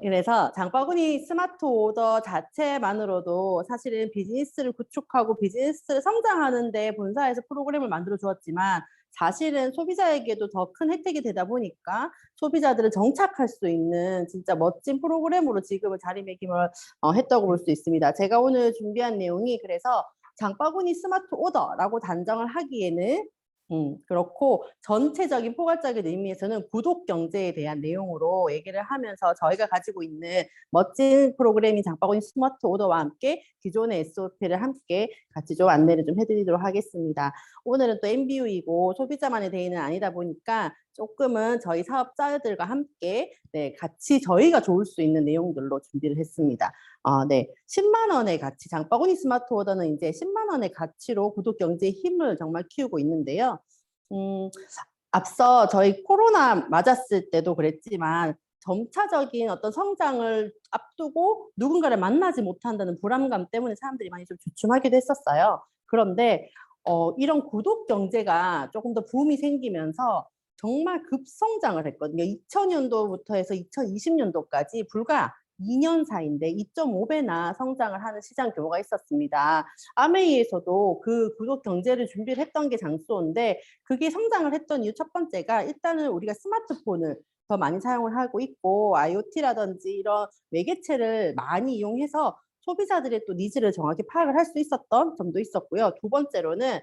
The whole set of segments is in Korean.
그래서 장바구니 스마트 오더 자체만으로도 사실은 비즈니스를 구축하고 비즈니스를 성장하는 데 본사에서 프로그램을 만들어 주었지만 사실은 소비자에게도 더 큰 혜택이 되다 보니까 소비자들을 정착할 수 있는 진짜 멋진 프로그램으로 지금은 자리매김을 했다고 볼 수 있습니다. 제가 오늘 준비한 내용이 그래서 장바구니 스마트 오더라고 단정을 하기에는 그렇고 전체적인 포괄적인 의미에서는 구독 경제에 대한 내용으로 얘기를 하면서 저희가 가지고 있는 멋진 프로그램인 장바구니 스마트 오더와 함께 기존의 SOP를 함께 같이 좀 안내를 좀 해드리도록 하겠습니다. 오늘은 또 MBU이고 소비자만의 데이는 아니다 보니까 조금은 저희 사업자들과 함께 같이 저희가 좋을 수 있는 내용들로 준비를 했습니다. 네. 10만 원의 가치, 장바구니 스마트 오더는 이제 10만 원의 가치로 구독 경제의 힘을 정말 키우고 있는데요. 앞서 저희 코로나 맞았을 때도 그랬지만 점차적인 어떤 성장을 앞두고 누군가를 만나지 못한다는 불안감 때문에 사람들이 많이 좀 주춤하기도 했었어요. 그런데 이런 구독 경제가 조금 더 붐이 생기면서 정말 급성장을 했거든요. 2000년도부터 해서 2020년도까지 불과 2년 사이인데 2.5배나 성장을 하는 시장 규모가 있었습니다. 아메이에서도 그 구독 경제를 준비를 했던 게 장소인데 그게 성장을 했던 이유 첫 번째가 일단은 우리가 스마트폰을 더 많이 사용을 하고 있고 IoT라든지 이런 매개체를 많이 이용해서 소비자들의 또 니즈를 정확히 파악을 할 수 있었던 점도 있었고요. 두 번째로는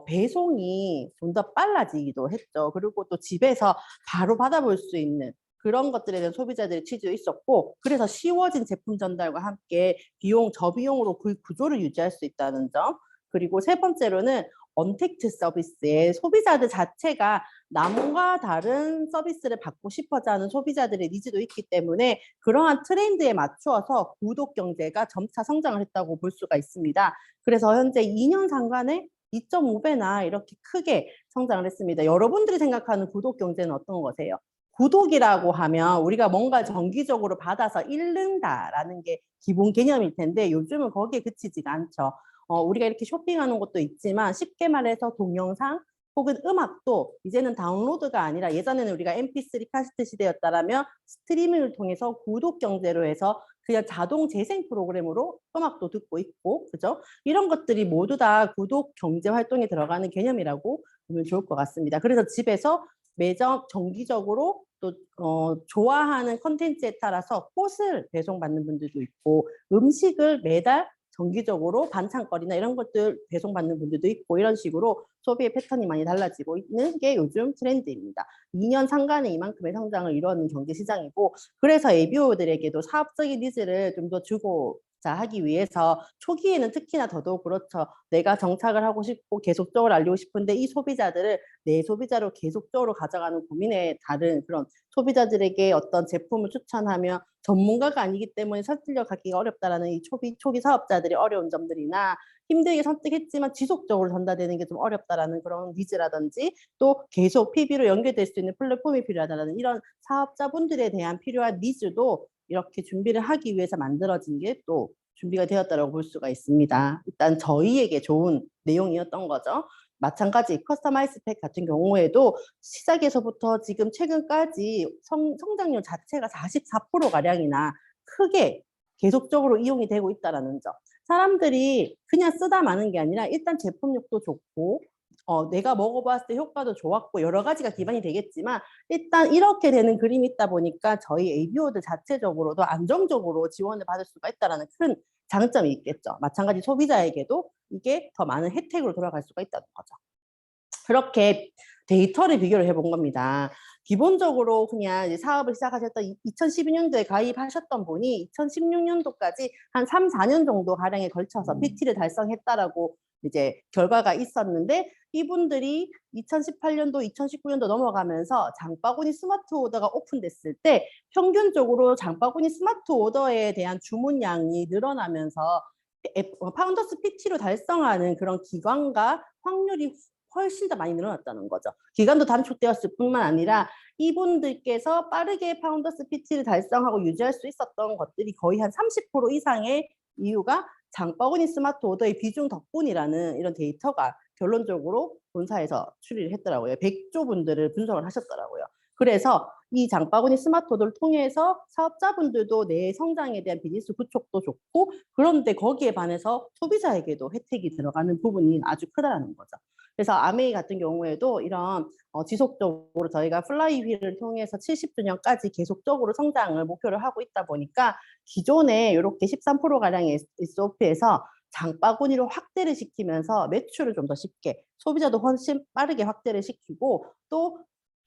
배송이 좀 더 빨라지기도 했죠. 그리고 또 집에서 바로 받아볼 수 있는 그런 것들에 대한 소비자들의 취지도 있었고 그래서 쉬워진 제품 전달과 함께 비용 저비용으로 그 구조를 유지할 수 있다는 점 그리고 세 번째로는 언택트 서비스에 소비자들 자체가 남과 다른 서비스를 받고 싶어져 하는 소비자들의 니즈도 있기 때문에 그러한 트렌드에 맞추어서 구독 경제가 점차 성장을 했다고 볼 수가 있습니다. 그래서 현재 2년 상간에 2.5배나 이렇게 크게 성장을 했습니다. 여러분들이 생각하는 구독 경제는 어떤 거세요? 구독이라고 하면 우리가 뭔가 정기적으로 받아서 읽는다라는 게 기본 개념일 텐데 요즘은 거기에 그치지가 않죠. 우리가 이렇게 쇼핑하는 것도 있지만 쉽게 말해서 동영상 혹은 음악도 이제는 다운로드가 아니라 예전에는 우리가 MP3 카세트 시대였다라면 스트리밍을 통해서 구독 경제로 해서 그냥 자동 재생 프로그램으로 음악도 듣고 있고 그죠? 이런 것들이 모두 다 구독 경제 활동에 들어가는 개념이라고 보면 좋을 것 같습니다. 그래서 집에서 매점 정기적으로 또 좋아하는 컨텐츠에 따라서 꽃을 배송받는 분들도 있고 음식을 매달 정기적으로 반찬거리나 이런 것들 배송받는 분들도 있고 이런 식으로 소비의 패턴이 많이 달라지고 있는 게 요즘 트렌드입니다. 2년 상간에 이만큼의 성장을 이루는 경제 시장이고 그래서 ABO들에게도 사업적인 니즈를 좀 더 주고자 하기 위해서 초기에는 특히나 더더욱 그렇죠. 내가 정착을 하고 싶고 계속적으로 알리고 싶은데 이 소비자들을 내 소비자로 계속적으로 가져가는 고민에 다른 그런 소비자들에게 어떤 제품을 추천하며 전문가가 아니기 때문에 설득력 갖기가 어렵다라는 이 초기 사업자들의 어려운 점들이나 힘들게 선택했지만 지속적으로 전달되는 게 좀 어렵다라는 그런 니즈라든지 또 계속 PB로 연결될 수 있는 플랫폼이 필요하다라는 이런 사업자분들에 대한 필요한 니즈도 이렇게 준비를 하기 위해서 만들어진 게 또 준비가 되었다고 볼 수가 있습니다. 일단 저희에게 좋은 내용이었던 거죠. 마찬가지 커스터마이즈 팩 같은 경우에도 시작에서부터 지금 최근까지 성장률 자체가 44%가량이나 크게 계속적으로 이용이 되고 있다는 점. 사람들이 그냥 쓰다 마는 게 아니라 일단 제품력도 좋고 내가 먹어봤을 때 효과도 좋았고 여러 가지가 기반이 되겠지만 일단 이렇게 되는 그림이 있다 보니까 저희 ABO들 자체적으로도 안정적으로 지원을 받을 수가 있다는 큰 장점이 있겠죠. 마찬가지 소비자에게도 이게 더 많은 혜택으로 돌아갈 수가 있다는 거죠. 그렇게 데이터를 비교를 해본 겁니다. 기본적으로 그냥 이제 사업을 시작하셨던 2012년도에 가입하셨던 분이 2016년도까지 한 3, 4년 정도 가량에 걸쳐서 PT를 달성했다라고 이제 결과가 있었는데 이분들이 2018년도, 2019년도 넘어가면서 장바구니 스마트 오더가 오픈됐을 때 평균적으로 장바구니 스마트 오더에 대한 주문량이 늘어나면서 파운더스 PT로 달성하는 그런 기관과 확률이 훨씬 더 많이 늘어났다는 거죠. 기간도 단축되었을 뿐만 아니라 이분들께서 빠르게 파운더스 PT를 달성하고 유지할 수 있었던 것들이 거의 한 30% 이상의 이유가 장바구니 스마트 오더의 비중 덕분이라는 이런 데이터가 결론적으로 본사에서 추리를 했더라고요. 100조 분들을 분석을 하셨더라고요. 그래서 이 장바구니 스마트호를 통해서 사업자분들도 내 성장에 대한 비즈니스 구축도 좋고, 그런데 거기에 반해서 소비자에게도 혜택이 들어가는 부분이 아주 크다는 거죠. 그래서 아메이 같은 경우에도 이런 지속적으로 저희가 플라이 휠을 통해서 70주년까지 계속적으로 성장을 목표를 하고 있다 보니까 기존에 이렇게 13%가량의 SOP에서 장바구니로 확대를 시키면서 매출을 좀 더 쉽게, 소비자도 훨씬 빠르게 확대를 시키고, 또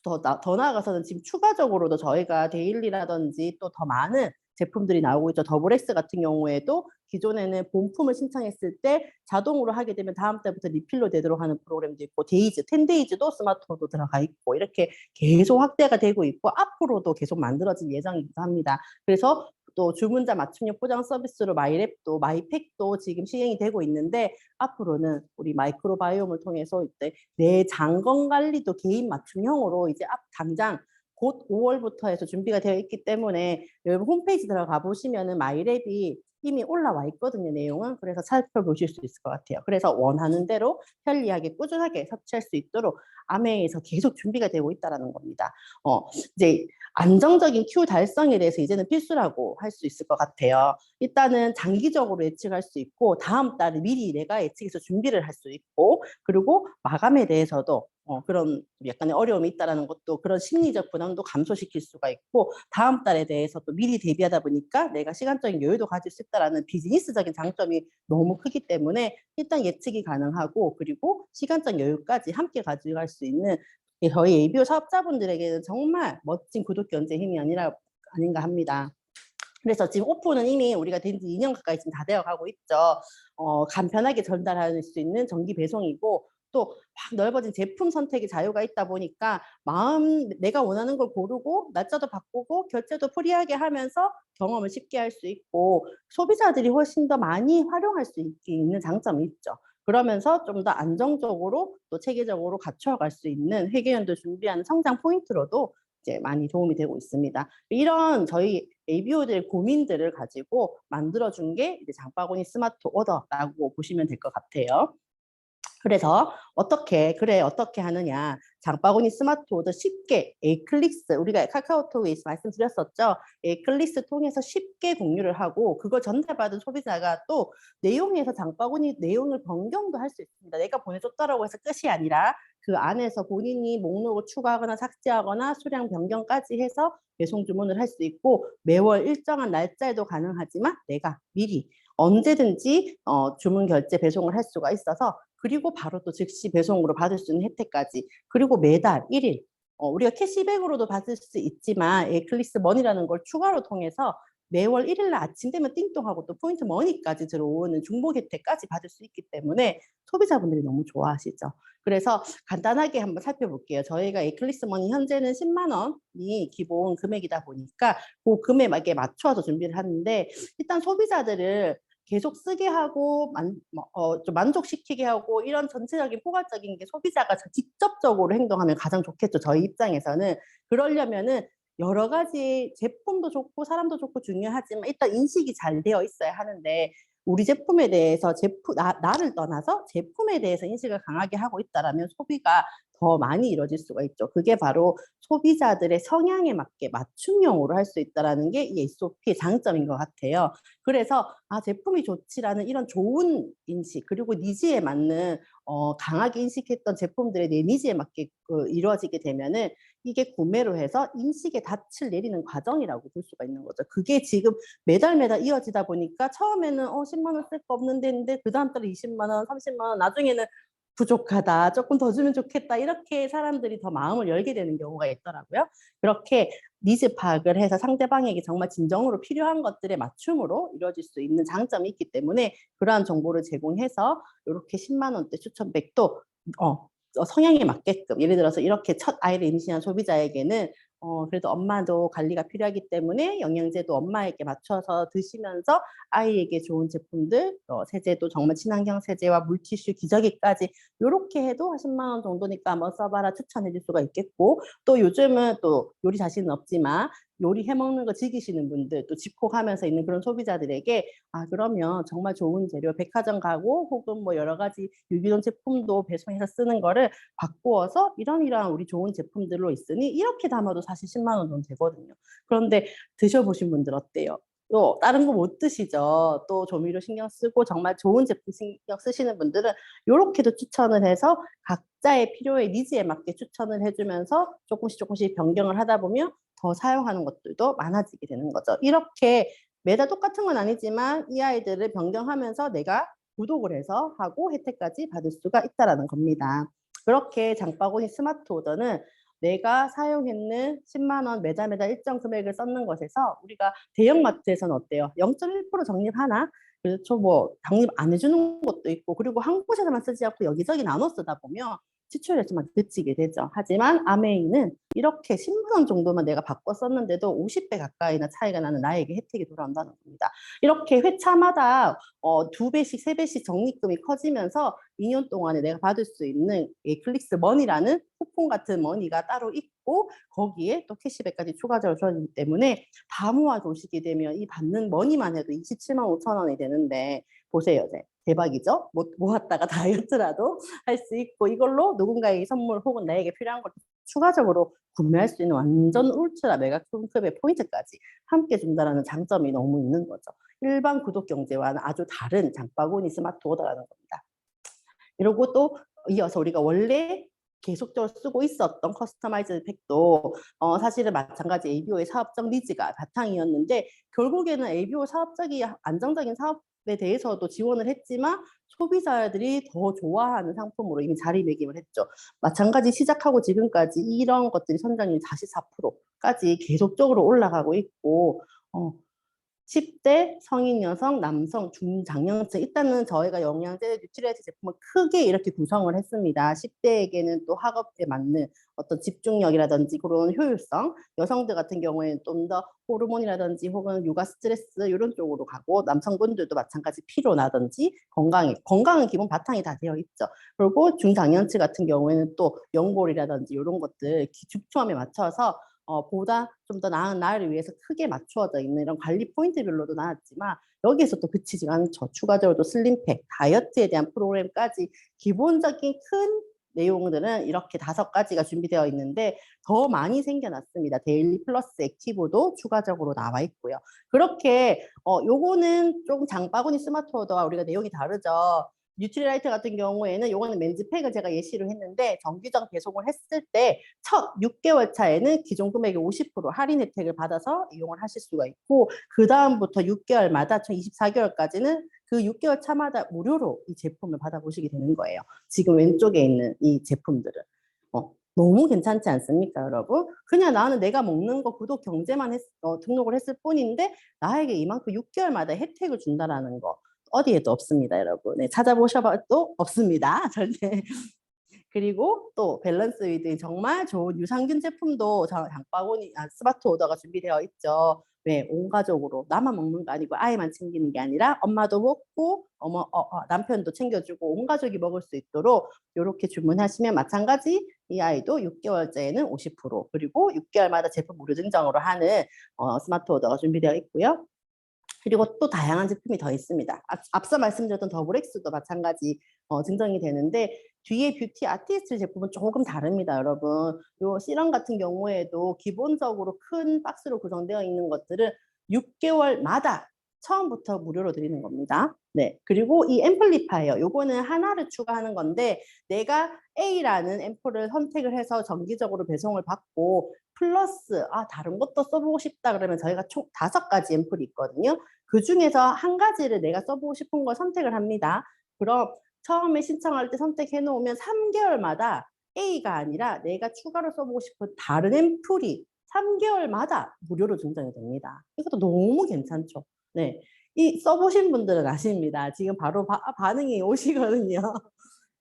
더 나아가서는 지금 추가적으로도 저희가 데일리라든지 또 더 많은 제품들이 나오고 있죠. 더블엑스 같은 경우에도 기존에는 본품을 신청했을 때 자동으로 하게 되면 다음 달부터 리필로 되도록 하는 프로그램도 있고, 데이즈, 10데이즈도 스마트폰도 들어가 있고, 이렇게 계속 확대가 되고 있고 앞으로도 계속 만들어질 예정이기도 합니다. 그래서 또 주문자 맞춤형 포장 서비스로 마이랩도 마이팩도 지금 시행이 되고 있는데, 앞으로는 우리 마이크로바이옴을 통해서 이제 내 장건 관리도 개인 맞춤형으로 이제 당장 곧 5월부터 해서 준비가 되어 있기 때문에 여러분 홈페이지 들어가 보시면은 마이랩이 이미 올라와 있거든요, 내용은. 그래서 살펴보실 수 있을 것 같아요. 그래서 원하는 대로 편리하게 꾸준하게 섭취할 수 있도록 아메에서 계속 준비가 되고 있다는 겁니다. 이제 안정적인 Q 달성에 대해서 이제는 필수라고 할 수 있을 것 같아요. 일단은 장기적으로 예측할 수 있고, 다음 달에 미리 내가 예측해서 준비를 할 수 있고, 그리고 마감에 대해서도 그런 약간의 어려움이 있다는 것도, 그런 심리적 부담도 감소시킬 수가 있고, 다음 달에 대해서 또 미리 대비하다 보니까 내가 시간적인 여유도 가질 수 있다는 비즈니스적인 장점이 너무 크기 때문에 일단 예측이 가능하고, 그리고 시간적 여유까지 함께 가져갈 수 있는 저희 ABO 사업자분들에게는 정말 멋진 구독 견제 힘이 아닌가 합니다. 그래서 지금 오픈은 이미 우리가 된 지 2년 가까이 지금 다 되어 가고 있죠. 간편하게 전달할 수 있는 정기 배송이고, 또 확 넓어진 제품 선택의 자유가 있다 보니까 내가 원하는 걸 고르고 날짜도 바꾸고 결제도 프리하게 하면서 경험을 쉽게 할 수 있고, 소비자들이 훨씬 더 많이 활용할 수 있는 장점이 있죠. 그러면서 좀 더 안정적으로 또 체계적으로 갖춰갈 수 있는 회계연도 준비하는 성장 포인트로도 이제 많이 도움이 되고 있습니다. 이런 저희 ABO들의 고민들을 가지고 만들어준 게 이제 장바구니 스마트 오더라고 보시면 될 것 같아요. 그래서 어떻게 하느냐, 장바구니 스마트 오더 쉽게 에이클릭스, 우리가 카카오톡에서 말씀드렸었죠. 에이클릭스 통해서 쉽게 공유를 하고, 그걸 전달받은 소비자가 또 내용에서 장바구니 내용을 변경도 할 수 있습니다. 내가 보내줬다라고 해서 끝이 아니라 그 안에서 본인이 목록을 추가하거나 삭제하거나 수량 변경까지 해서 배송 주문을 할 수 있고, 매월 일정한 날짜에도 가능하지만 내가 미리 언제든지 주문 결제 배송을 할 수가 있어서, 그리고 바로 또 즉시 배송으로 받을 수 있는 혜택까지, 그리고 매달 1일 우리가 캐시백으로도 받을 수 있지만 에클리스 머니라는 걸 추가로 통해서 매월 1일 날 아침 되면 띵동하고 또 포인트 머니까지 들어오는 중복 혜택까지 받을 수 있기 때문에 소비자분들이 너무 좋아하시죠. 그래서 간단하게 한번 살펴볼게요. 저희가 에클리스 머니 현재는 10만 원이 기본 금액이다 보니까 그 금액에 맞춰서 준비를 하는데, 일단 소비자들을 계속 쓰게 하고 좀 만족시키게 하고, 이런 전체적인 포괄적인 게 소비자가 직접적으로 행동하면 가장 좋겠죠. 저희 입장에서는. 그러려면은 여러 가지 제품도 좋고 사람도 좋고 중요하지만 일단 인식이 잘 되어 있어야 하는데, 우리 제품에 대해서 나를 떠나서 제품에 대해서 인식을 강하게 하고 있다라면 소비가 더 많이 이루어질 수가 있죠. 그게 바로 소비자들의 성향에 맞게 맞춤형으로 할 수 있다는 게 이 SOP의 장점인 것 같아요. 그래서 제품이 좋지라는 이런 좋은 인식, 그리고 니즈에 맞는 강하게 인식했던 제품들의 내 니즈에 맞게 이루어지게 되면은 이게 구매로 해서 인식의 닻을 내리는 과정이라고 볼 수가 있는 거죠. 그게 지금 매달 이어지다 보니까 처음에는 10만 원 쓸 거 없는데 했는데 그 다음 달에 20만 원, 30만 원, 나중에는 부족하다, 조금 더 주면 좋겠다, 이렇게 사람들이 더 마음을 열게 되는 경우가 있더라고요. 그렇게 니즈 파악을 해서 상대방에게 정말 진정으로 필요한 것들에 맞춤으로 이루어질 수 있는 장점이 있기 때문에, 그러한 정보를 제공해서 이렇게 10만 원대 추천백도 성향에 맞게끔, 예를 들어서 이렇게 첫 아이를 임신한 소비자에게는 그래도 엄마도 관리가 필요하기 때문에 영양제도 엄마에게 맞춰서 드시면서 아이에게 좋은 제품들, 세제도 정말 친환경 세제와 물티슈, 기저귀까지 이렇게 해도 10만 원 정도니까 한번 써봐라 추천해 줄 수가 있겠고, 또 요즘은 또 요리 자신은 없지만 요리 해먹는 거 즐기시는 분들, 또 집콕하면서 있는 그런 소비자들에게 아 그러면 정말 좋은 재료 백화점 가고 혹은 뭐 여러 가지 유기농 제품도 배송해서 쓰는 거를 바꾸어서 이러이러한 우리 좋은 제품들로 있으니 이렇게 담아도 사실 10만 원 정도 되거든요. 그런데 드셔보신 분들 어때요? 또 다른 거 못 드시죠. 또 조미료 신경 쓰고 정말 좋은 제품 신경 쓰시는 분들은 요렇게도 추천을 해서 각자의 필요에 니즈에 맞게 추천을 해주면서 조금씩 변경을 하다 보면 더 사용하는 것들도 많아지게 되는 거죠. 이렇게 매달 똑같은 건 아니지만 이 아이들을 변경하면서 내가 구독을 해서 하고 혜택까지 받을 수가 있다라는 겁니다. 그렇게 장바구니 스마트 오더는 내가 사용했는 10만 원 매달 일정 금액을 썼는 것에서 우리가 대형마트에서는 어때요? 0.1% 적립하나? 그렇죠. 뭐 적립 안 해주는 것도 있고 그리고 한 곳에서만 쓰지 않고 여기저기 나눠 쓰다 보면 지출이 좀 그치게 되죠. 하지만 아메이는 이렇게 10만 원 정도만 내가 바꿔 썼는데도 50배 가까이나 차이가 나는 나에게 혜택이 돌아온다는 겁니다. 이렇게 회차마다 2배씩, 3배씩 적립금이 커지면서 2년 동안에 내가 받을 수 있는 클릭스 머니라는 쿠폰 같은 머니가 따로 있고 거기에 또 캐시백까지 추가적으로 줘지기 때문에 다 모아 두시게 되면 이 받는 머니만 해도 27만 5천 원이 되는데 보세요. 대박이죠? 모았다가 다이어트라도 할 수 있고 이걸로 누군가에게 선물 혹은 나에게 필요한 걸 추가적으로 구매할 수 있는 완전 울트라 메가 급의 포인트까지 함께 준다는 장점이 너무 있는 거죠. 일반 구독 경제와는 아주 다른 장바구니 스마트 오더라는 겁니다. 이러고 또 이어서 우리가 원래 계속적으로 쓰고 있었던 커스터마이즈 팩도 사실은 마찬가지 ABO의 사업적 니즈가 바탕이었는데 결국에는 ABO 사업적이 안정적인 사업에 대해서도 지원을 했지만 소비자들이 더 좋아하는 상품으로 이미 자리매김을 했죠. 마찬가지 시작하고 지금까지 이런 것들이 선장률 44%까지 계속적으로 올라가고 있고 10대 성인 여성, 남성, 중장년층 일단은 저희가 영양제 뉴트리라이트 제품을 크게 이렇게 구성을 했습니다. 10대에게는 또 학업에 맞는 어떤 집중력이라든지 그런 효율성, 여성들 같은 경우에는 좀 더 호르몬이라든지 혹은 육아 스트레스 이런 쪽으로 가고 남성분들도 마찬가지 피로라든지 건강은 기본 바탕이 다 되어 있죠. 그리고 중장년층 같은 경우에는 또 연골이라든지 이런 것들 죽초암에 맞춰서 보다 좀 더 나은 나를 위해서 크게 맞추어져 있는 이런 관리 포인트별로도 나왔지만 여기에서 또 그치지 않죠. 추가적으로 또 슬림팩, 다이어트에 대한 프로그램까지 기본적인 큰 내용들은 이렇게 5가지가 준비되어 있는데 더 많이 생겨났습니다. 데일리 플러스 액티브도 추가적으로 나와 있고요. 그렇게 요거는 조금 장바구니 스마트 오더와 우리가 내용이 다르죠. 뉴트리라이트 같은 경우에는 요거는 맨즈팩을 제가 예시로 했는데 정기적 배송을 했을 때 첫 6개월 차에는 기존 금액의 50% 할인 혜택을 받아서 이용을 하실 수가 있고 그 다음부터 6개월마다 총 24개월까지는 그 6개월 차마다 무료로 이 제품을 받아보시게 되는 거예요. 지금 왼쪽에 있는 이 제품들은. 너무 괜찮지 않습니까, 여러분? 그냥 나는 내가 먹는 거 구독 경제만 등록을 했을 뿐인데 나에게 이만큼 6개월마다 혜택을 준다라는 거. 어디에도 없습니다, 여러분. 네, 찾아보셔봐도 없습니다. 절대. 그리고 또 밸런스 위드 정말 좋은 유산균 제품도 장바구니 스마트 오더가 준비되어 있죠. 네, 온 가족으로 나만 먹는 거 아니고 아이만 챙기는 게 아니라 엄마도 먹고 남편도 챙겨주고 온 가족이 먹을 수 있도록 이렇게 주문하시면 마찬가지 이 아이도 6개월째에는 50% 그리고 6개월마다 제품 무료 증정으로 하는 스마트 오더가 준비되어 있고요. 그리고 또 다양한 제품이 더 있습니다. 앞서 말씀드렸던 더블엑스도 마찬가지 증정이 되는데 뒤에 뷰티 아티스트 제품은 조금 다릅니다, 여러분. 요 시럼 같은 경우에도 기본적으로 큰 박스로 구성되어 있는 것들은 6개월마다 처음부터 무료로 드리는 겁니다. 네. 그리고 이 앰플리파이어, 요거는 하나를 추가하는 건데 내가 A라는 앰플을 선택을 해서 정기적으로 배송을 받고 플러스 다른 것도 써보고 싶다 그러면 저희가 총 5가지 앰플이 있거든요. 그 중에서 한 가지를 내가 써보고 싶은 걸 선택을 합니다. 그럼 처음에 신청할 때 선택해 놓으면 3개월마다 A가 아니라 내가 추가로 써보고 싶은 다른 앰플이 3개월마다 무료로 증정이 됩니다. 이것도 너무 괜찮죠. 네. 이 써보신 분들은 아십니다. 지금 바로 반응이 오시거든요.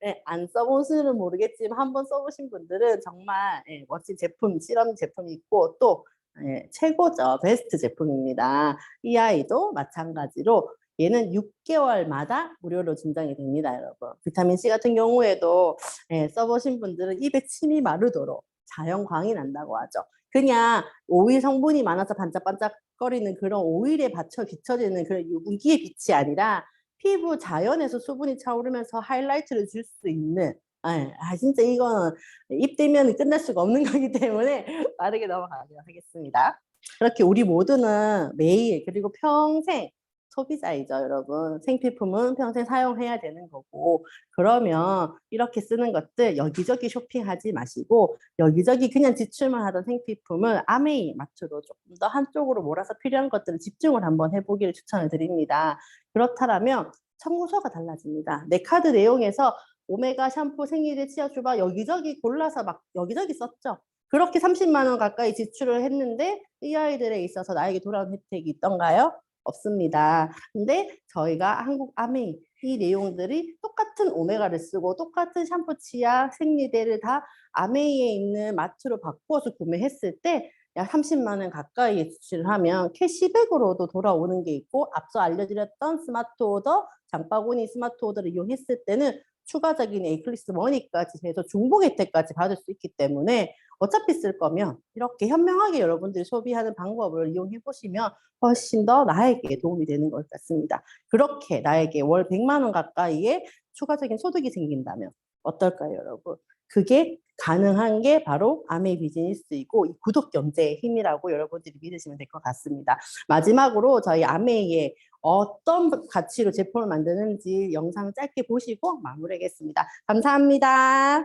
네, 안 써보시는 모르겠지만 한번 써보신 분들은 정말 멋진 제품, 실험 제품이 있고 또 최고죠. 베스트 제품입니다. 이 아이도 마찬가지로 얘는 6개월마다 무료로 증정이 됩니다, 여러분. 비타민C 같은 경우에도 써보신 분들은 입에 침이 마르도록 자연광이 난다고 하죠. 그냥 오일 성분이 많아서 반짝반짝거리는 그런 오일에 비춰지는 그런 유분기의 빛이 아니라 피부 자연에서 수분이 차오르면서 하이라이트를 줄 수 있는 진짜 이건 입대면 끝날 수가 없는 거기 때문에 빠르게 넘어가도록 하겠습니다. 그렇게 우리 모두는 매일 그리고 평생 소비자이죠, 여러분. 생필품은 평생 사용해야 되는 거고 그러면 이렇게 쓰는 것들 여기저기 쇼핑하지 마시고 여기저기 그냥 지출만 하던 생필품을 아메이 마트로 조금 더 한쪽으로 몰아서 필요한 것들을 집중을 한번 해보기를 추천을 드립니다. 그렇다면 청구서가 달라집니다. 내 카드 내용에서 오메가 샴푸 생리대 치아주바 여기저기 골라서 막 여기저기 썼죠. 그렇게 30만 원 가까이 지출을 했는데 이 아이들에 있어서 나에게 돌아온 혜택이 있던가요? 없습니다. 근데 저희가 한국 아메이 이 내용들이 똑같은 오메가를 쓰고 똑같은 샴푸, 치아, 생리대를 다 아메이에 있는 마트로 바꾸어서 구매했을 때 약 30만 원 가까이 지출을 하면 캐시백으로도 돌아오는 게 있고 앞서 알려드렸던 스마트 오더, 장바구니 스마트 오더를 이용했을 때는 추가적인 에이클리스 머니까지 해서 중복 혜택까지 받을 수 있기 때문에 어차피 쓸 거면 이렇게 현명하게 여러분들이 소비하는 방법을 이용해 보시면 훨씬 더 나에게 도움이 되는 것 같습니다. 그렇게 나에게 월 100만 원 가까이의 추가적인 소득이 생긴다면 어떨까요, 여러분? 그게 가능한 게 바로 아메이 비즈니스이고 이 구독 경제의 힘이라고 여러분들이 믿으시면 될 것 같습니다. 마지막으로 저희 아메이의 어떤 가치로 제품을 만드는지 영상 짧게 보시고 마무리하겠습니다. 감사합니다.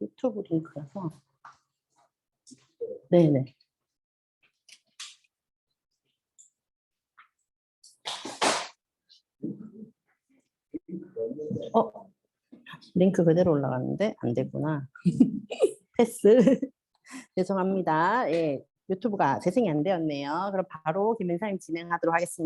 유튜브 링크라서. 네네. 링크 그대로 올라갔는데 안 되구나. 패스. 죄송합니다. 예, 유튜브가 재생이 안 되었네요. 그럼 바로 김은사님 진행하도록 하겠습니다.